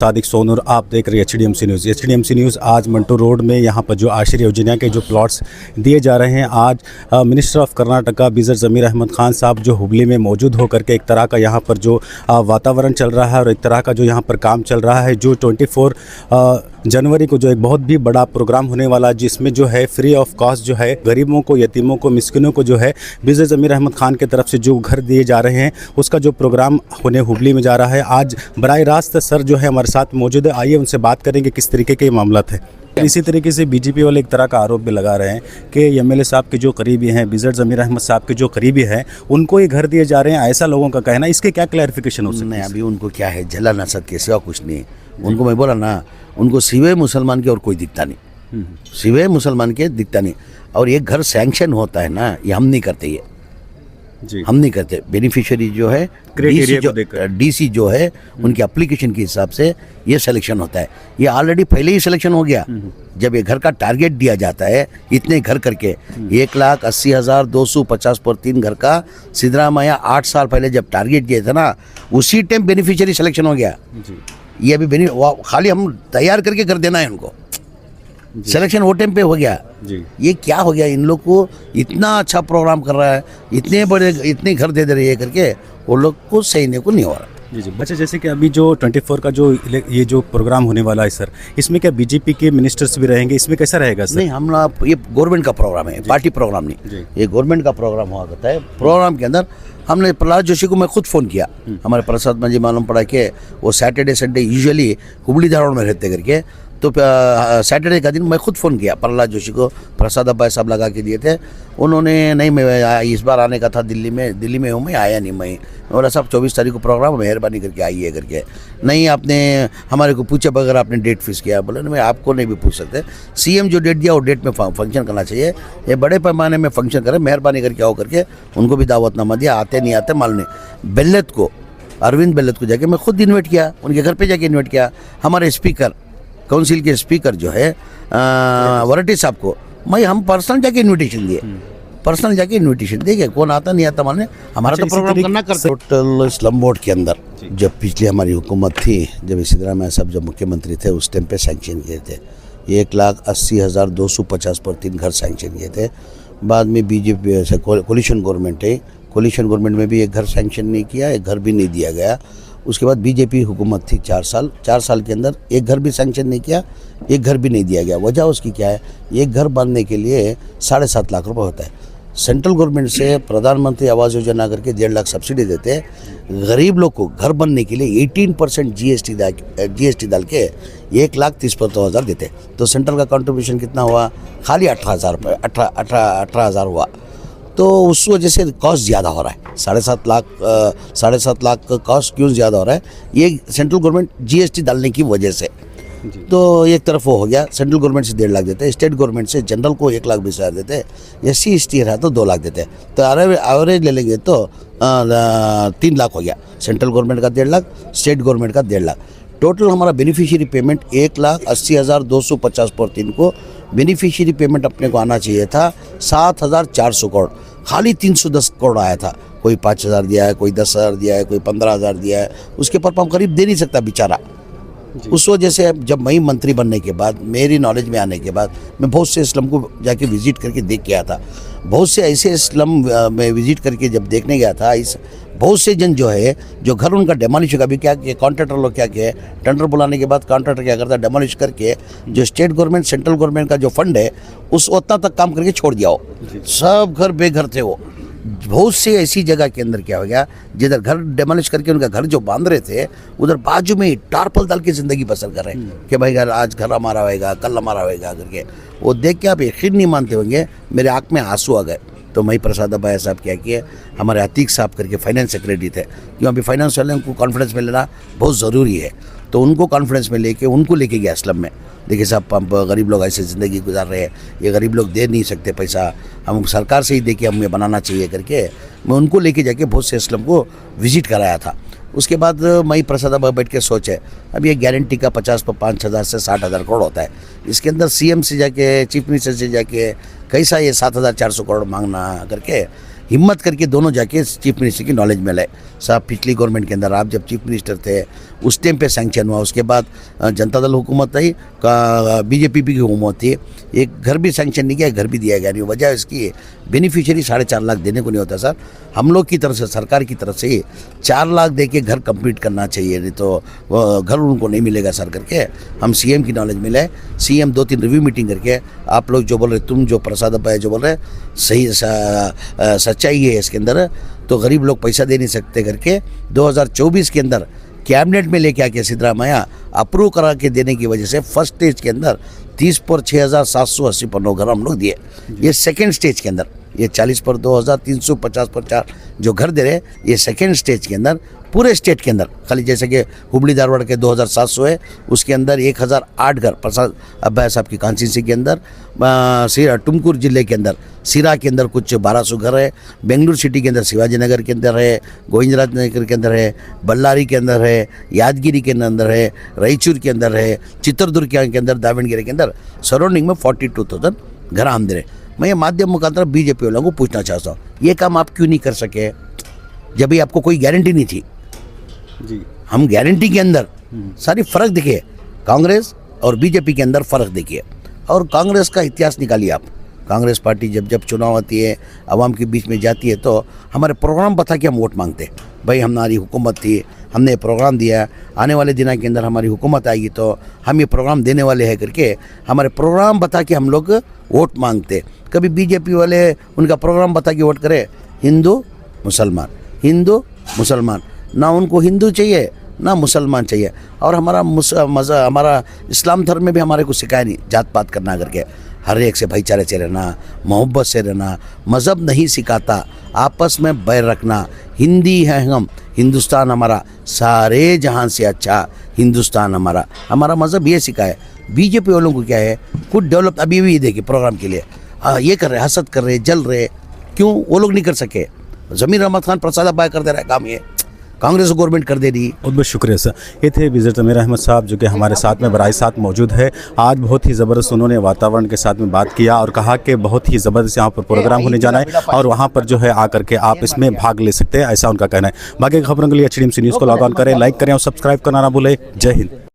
सादिक सोनूर, आप देख रहे हैं HDMC न्यूज़। HDMC न्यूज़ आज मंटू रोड में यहाँ पर जो आश्रय योजना के जो प्लॉट्स दिए जा रहे हैं, आज मिनिस्टर ऑफ कर्नाटका बिजर ज़मीर अहमद खान साहब जो हुबली में मौजूद होकर के एक तरह का यहाँ पर जो वातावरण चल रहा है और एक तरह का जो यहाँ पर काम चल रहा है, जो 24 जनवरी को जो एक बहुत भी बड़ा प्रोग्राम होने वाला है, जिसमें जो है फ्री ऑफ कॉस्ट जो है गरीबों को, यतीमों को, मिस्किनों को जो है बिजर ज़मीर अहमद खान की तरफ से जो घर दिए जा रहे हैं, उसका जो प्रोग्राम होने हुबली में जा रहा है। आज बराह रास्त सर जो है हमारे साथ मौजूद है, आइए उनसे बात करेंगे किस तरीके के मामला थे। इसी तरीके से बीजेपी वाले एक तरह का आरोप भी लगा रहे हैं कि एमएलए साहब के जो करीबी हैं, बिजर ज़मीर अहमद साहब के जो करीबी हैं, उनको ये घर दिए जा रहे हैं, ऐसा लोगों का कहना। इसके क्या क्लैरिफिकेशन हो सकता है? अभी उनको क्या है, जला नसद के सिवा कुछ नहीं। उनको मैं बोला ना, उनको सिवाय मुसलमान के और कोई दिखता नहीं, सिवाय मुसलमान के दिखता नहीं। और ये घर सैंक्शन होता है ना, ये हम नहीं करते, ये जी हम नहीं करते। बेनिफिशियरी जो है डीसी जो है उनकी एप्लीकेशन के हिसाब से ये सिलेक्शन होता है। ये ऑलरेडी पहले ही सिलेक्शन हो गया। जब ये घर का टारगेट दिया जाता है, इतने घर करके 1,80,250 पर 3 घर का सिद्धरामैया 8 साल पहले जब टारगेट दिया था ना, उसी टाइम बेनिफिशियरी सिलेक्शन हो गया जी। ये अभी खाली हम तैयार करके कर देना है उनको। सिलेक्शन वो टाइम पे हो गया जी। ये क्या हो गया, इन लोग को इतना अच्छा प्रोग्राम कर रहा है, इतने बड़े इतने घर दे रहे हैं करके, वो लोग को सही को नहीं हो रहा। जी जी। अच्छा, जैसे कि अभी जो 24 का जो ये जो प्रोग्राम होने वाला है सर, इसमें क्या बीजेपी के मिनिस्टर्स भी रहेंगे? इसमें कैसा रहेगा सर? नहीं, हम लोग ये गवर्नमेंट का प्रोग्राम है, पार्टी प्रोग्राम नहीं, ये गवर्नमेंट का प्रोग्राम हुआ करता है। प्रोग्राम के अंदर हमने प्रहलाद जोशी को मैं खुद फ़ोन किया, हमारे प्रसाद मुझे मालूम पड़ा कि वो Saturday Sunday usually Hubli Dharwad में रहते करके, तो सैटरडे का दिन मैं खुद फ़ोन किया प्रहलाद जोशी को, प्रसाद अब्बाई साहब लगा के दिए थे। उन्होंने नहीं, मैं इस बार आने का था, दिल्ली में हूँ, मैं आया नहीं। मैं बोला साहब 24 तारीख को प्रोग्राम, मेहरबानी करके आइए करके। नहीं, आपने हमारे को पूछे बगैर आपने डेट फिक्स किया। बोले नहीं, मैं आपको नहीं भी पूछ सकते, सीएम जो डेट दिया वो डेट में फंक्शन करना चाहिए। ये बड़े पैमाने में फंक्शन करें, मेहरबानी करके आओ करके उनको भी दावतनामा दिया। आते नहीं आते मालूम नहीं। बेल्लत को, अरविंद बेल्लत को जाके मैं खुद इन्वाइट किया, उनके घर पर जाके इन्वाइट किया। हमारे स्पीकर, काउंसिल के स्पीकर जो है वरटी साहब को हम पर्सनल जाके इनविटेशन दिए, पर्सनल जाके इनविटेशन देंगे। कौन आता नहीं आता माने, हमारा तो प्रोग्राम करना कर। टोटल स्लम बोर्ड के अंदर जब पिछली हमारी हुकूमत थी, जब सिद्धरामैया साहब जब मुख्यमंत्री थे, उस टाइम पे सैंक्शन किए थे 1,80,250 पर 3 घर सैंक्शन किए थे। बाद में बीजेपी से कोलिशन गवर्नमेंट है, कोलिशन गवर्नमेंट में भी एक घर सैंक्शन नहीं किया, एक घर भी नहीं दिया गया। उसके बाद बीजेपी हुकूमत थी 4 साल के अंदर एक घर भी सैंक्शन नहीं किया, एक घर भी नहीं दिया गया। वजह उसकी क्या है, एक घर बांधने के लिए 7.5 लाख रुपए होता है। सेंट्रल गवर्नमेंट से प्रधानमंत्री आवास योजना करके 1.5 लाख सब्सिडी देते हैं। गरीब लोग को घर बनने के लिए 18% जीएसटी डाल के 1,30,000 देते। तो सेंट्रल का कंट्रीब्यूशन कितना हुआ, खाली 18,000 हुआ। तो उस वजह से कॉस्ट ज़्यादा हो रहा है। 7.5 लाख का कॉस्ट क्यों ज़्यादा हो रहा है, ये सेंट्रल गवर्नमेंट जीएसटी डालने की वजह से। तो एक तरफ वो हो गया, सेंट्रल गवर्नमेंट से 1.5 लाख देते हैं, स्टेट गवर्नमेंट से जनरल को 1,20,000 देते हैं, SC/ST रहा तो 2 लाख देते हैं। तो एवरेज ले लेंगे तो 3 लाख हो गया। सेंट्रल गवर्नमेंट का 1.5 लाख, स्टेट गवर्नमेंट का 1.5 लाख। टोटल हमारा बेनिफिशियरी पेमेंट 1,80,250 पर 3 को बेनिफिशियरी पेमेंट अपने को आना चाहिए था 7,400 करोड़, खाली 310 करोड़ आया था। कोई 5,000 दिया है, कोई 10,000 दिया है, कोई 15,000 दिया है, उसके पर हम करीब दे नहीं सकता बेचारा। उस वजह से जब मैं मंत्री बनने के बाद, मेरी नॉलेज में आने के बाद, मैं बहुत से स्लम को जाके विजिट करके देख के आया था। बहुत से ऐसे स्लम में विजिट करके जब देखने गया था, बहुत से जन जो है, जो घर उनका डेमोलिश का भी क्या किया, कॉन्ट्रैक्टर लोग क्या किए, टेंडर बुलाने के बाद कॉन्ट्रैक्टर क्या करता है, डेमोलिश करके जो स्टेट गवर्नमेंट सेंट्रल गवर्नमेंट का जो फंड है उस उतना तक काम करके छोड़ दिया हो। सब घर बेघर थे वो। बहुत से ऐसी जगह के अंदर क्या हो गया, जिधर घर डेमोलिश करके उनका घर जो बांध रहे थे, उधर बाजू में टारपल डाल के ज़िंदगी बसर कर रहे हैं कि भाई आज घर हमारा होएगा, कल हमारा होएगा करके। वो देख के आप यकीन नहीं मानते होंगे, मेरे आँख में आंसू आ गए। तो मैं प्रसाद अब्बाई साहब क्या किए, हमारे अतीक साहब करके फाइनेंस सेक्रेटरी थे, क्यों अभी फाइनेंस वाले उनको कॉन्फिडेंस में लेना बहुत ज़रूरी है। तो उनको कॉन्फिडेंस में लेके उनको लेके गया स्लम में। देखिए साहब, हम गरीब लोग ऐसे ज़िंदगी गुजार रहे हैं, ये गरीब लोग दे नहीं सकते पैसा, हम सरकार से ही दे के हमें बनाना चाहिए करके मैं उनको लेके जाके बहुत से स्लम को विजिट कराया था। उसके बाद मैं प्रसाद अब्बाई बैठ के सोचे, अब ये गारंटी का 5,000 से 60,000 करोड़ होता है, इसके अंदर सीएम से जाके, चीफ मिनिस्टर से जाके कैसा ये 7,400 करोड़ मांगना करके हिम्मत करके दोनों जाके चीफ मिनिस्टर की नॉलेज में लाए। साहब पिछली गवर्नमेंट के अंदर आप जब चीफ मिनिस्टर थे उस टाइम पे सैंक्शन हुआ, उसके बाद जनता दल हुकूमत आई, बीजेपी की हुकूमत थी, एक घर भी सैंक्शन नहीं किया, घर भी दिया गया नहीं। वजह इसकी बेनिफिशियरी 4.5 लाख देने को नहीं होता सर। हम लोग की तरफ से, सरकार की तरफ से 4 लाख दे के घर कंप्लीट करना चाहिए, नहीं तो घर उनको नहीं मिलेगा सर करके हम सीएम की नॉलेज में लाए। सीएम 2-3 रिव्यू मीटिंग करके आप लोग जो बोल रहे, तुम जो प्रसाद अब्बा जो बोल रहे सही सच्चाई है इसके अंदर, तो गरीब लोग पैसा दे नहीं सकते करके 2024 के अंदर कैबिनेट में लेके आके सिद्धरामैया अप्रूव करा के देने की वजह से फर्स्ट स्टेज के अंदर 30 पर 6,780 पर 9 घर हम लोग दिए। ये सेकेंड स्टेज के अंदर ये 40 पर 2,300, 50 पर 4 जो घर दे रहे, ये सेकेंड स्टेज के अंदर पूरे स्टेट के अंदर, खाली जैसे कि हुबली धारवाड़ के 2,700 है, उसके अंदर 1,008 घर प्रसाद अब्बा साहब की कॉन्स्टिट्यूंसी के अंदर, तुमकुर जिले के अंदर सिरा के अंदर कुछ 1200 घर है, बेंगलुरु सिटी के अंदर शिवाजी नगर के अंदर है, गोविंदराज नगर के अंदर है, बल्लारी के अंदर है, यादगिरी के अंदर है, रायचूर के अंदर है, चित्रदुर्ग के अंदर, दावणगिरी के अंदर सराउंडिंग में 42,000 घर हम दे रहे। मैं ये माध्यम मुखांतर बीजेपी वालों को पूछना चाहता हूँ, ये काम आप क्यों नहीं कर सके जब भी आपको कोई गारंटी नहीं थी? जी, हम गारंटी के अंदर सारी फ़र्क देखिए, कांग्रेस और बीजेपी के अंदर फ़र्क देखिए, और कांग्रेस का इतिहास निकालिए आप। कांग्रेस पार्टी जब जब चुनाव आती है, आवाम के बीच में जाती है, तो हमारे प्रोग्राम बता के हम वोट मांगते हैं। भाई हमारी हुकूमत थी, हमने प्रोग्राम दिया, आने वाले दिनों के अंदर हमारी हुकूमत आएगी तो हम ये प्रोग्राम देने वाले हैं करके हमारे प्रोग्राम बता के हम लोग वोट मांगते। कभी बीजेपी वाले उनका प्रोग्राम बता के वोट करे, हिंदू मुसलमान, हिंदू मुसलमान, ना उनको हिंदू चाहिए ना मुसलमान चाहिए। और हमारा इस्लाम धर्म में भी हमारे को सिखाया नहीं जात पात करना करके, हर एक से भाईचारे से रहना, मोहब्बत से रहना। मज़हब नहीं सिखाता आपस में बैर रखना। हिंदी है हम, हिंदुस्तान हमारा सारे जहान से अच्छा हिंदुस्तान हमारा, हमारा मज़हब ये सिखाए। बीजेपी वालों को क्या है, खुद डेवलप अभी भी देखिए प्रोग्राम के लिए ये कर रहे, हसद कर रहे, जल रहे, क्यों वो लोग नहीं कर सके? ज़मीर अहमद खान प्रसाद अब्बा कर दे रहा है काम, ये कांग्रेस गवर्नमेंट कर दे रही। बहुत बहुत शुक्रिया सर। ये थे विज़िट ज़मीर अहमद साहब जो कि हमारे साथ में बराह साथ मौजूद है। आज बहुत ही ज़बरदस्त उन्होंने वातावरण के साथ में बात किया और कहा कि बहुत ही ज़बरदस्त यहाँ पर प्रोग्राम होने जाना है और वहाँ पर जो है आकर के आप इसमें भाग ले सकते हैं, ऐसा उनका कहना है। बाकी खबरों के लिए HDMC न्यूज़ को लॉग ऑन करें, लाइक करें और सब्सक्राइब करना ना भूलें। जय हिंद।